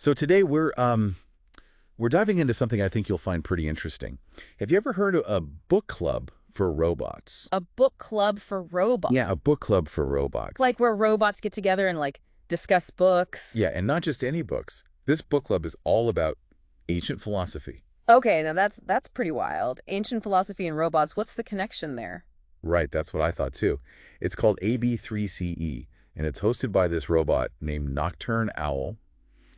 So today we're diving into something I think you'll find pretty interesting. Have you ever heard of a book club for robots? A book club for robots. Yeah, a book club for robots. Like where robots get together and discuss books. Yeah, and not just any books. This book club is all about ancient philosophy. Okay, now that's pretty wild. Ancient philosophy and robots, what's the connection there? Right, that's what I thought too. It's called AB3CE, and it's hosted by this robot named Nocturne Owl.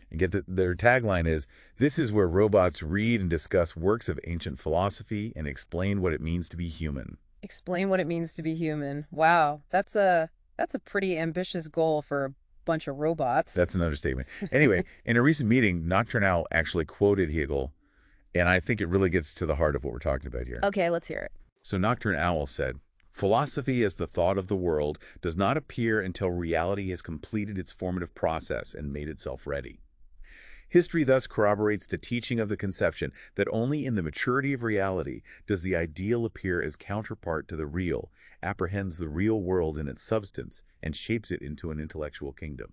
And their tagline is, "This is where robots read and discuss works of ancient philosophy and explain what it means to be human." Explain what it means to be human. Wow, that's a pretty ambitious goal for a bunch of robots. That's an understatement. Anyway, in a recent meeting, Nocturne Owl actually quoted Hegel, and I think it really gets to the heart of what we're talking about here. Okay, let's hear it. So Nocturne Owl said, "Philosophy as the thought of the world does not appear until reality has completed its formative process and made itself ready. History thus corroborates the teaching of the conception that only in the maturity of reality does the ideal appear as counterpart to the real, apprehends the real world in its substance, and shapes it into an intellectual kingdom.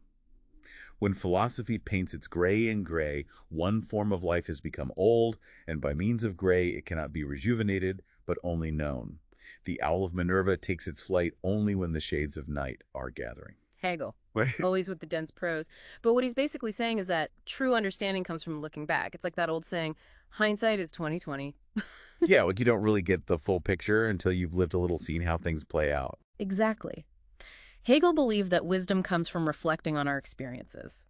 When philosophy paints its gray in gray, one form of life has become old, and by means of gray it cannot be rejuvenated, but only known. The owl of Minerva takes its flight only when the shades of night are gathering." Hegel. Wait. Always with the dense prose. But what he's basically saying is that true understanding comes from looking back. It's like that old saying, hindsight is 20/20. Yeah, like you don't really get the full picture until you've lived a little, seen how things play out. Exactly. Hegel believed that wisdom comes from reflecting on our experiences.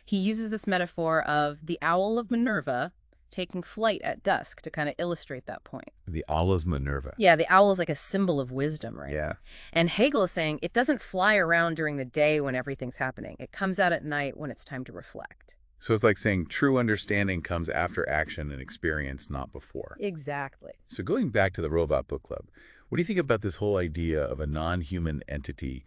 He uses this metaphor of the owl of Minerva taking flight at dusk to kind of illustrate that point. The owl is Minerva. Yeah, the owl is like a symbol of wisdom, right? Yeah. And Hegel is saying it doesn't fly around during the day when everything's happening. It comes out at night when it's time to reflect. So it's like saying true understanding comes after action and experience, not before. Exactly. So going back to the Robot Book Club, what do you think about this whole idea of a non-human entity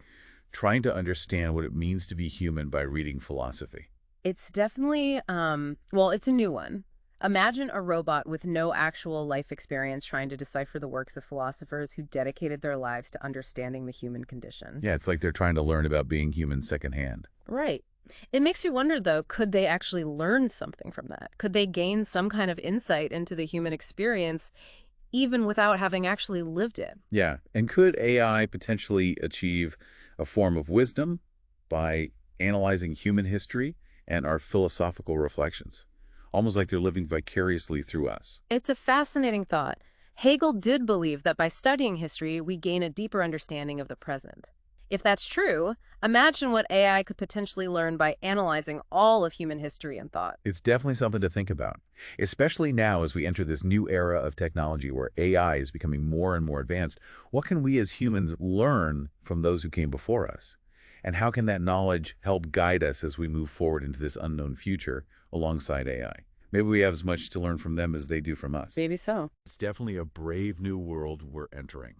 trying to understand what it means to be human by reading philosophy? It's definitely, well, it's a new one. Imagine a robot with no actual life experience trying to decipher the works of philosophers who dedicated their lives to understanding the human condition. Yeah, it's like they're trying to learn about being human secondhand. Right. It makes you wonder, though, could they actually learn something from that? Could they gain some kind of insight into the human experience even without having actually lived it? Yeah, and could AI potentially achieve a form of wisdom by analyzing human history and our philosophical reflections? Almost like they're living vicariously through us. It's a fascinating thought. Hegel did believe that by studying history, we gain a deeper understanding of the present. If that's true, imagine what AI could potentially learn by analyzing all of human history and thought. It's definitely something to think about, especially now as we enter this new era of technology where AI is becoming more and more advanced. What can we as humans learn from those who came before us? And how can that knowledge help guide us as we move forward into this unknown future alongside AI? Maybe we have as much to learn from them as they do from us. Maybe so. It's definitely a brave new world we're entering.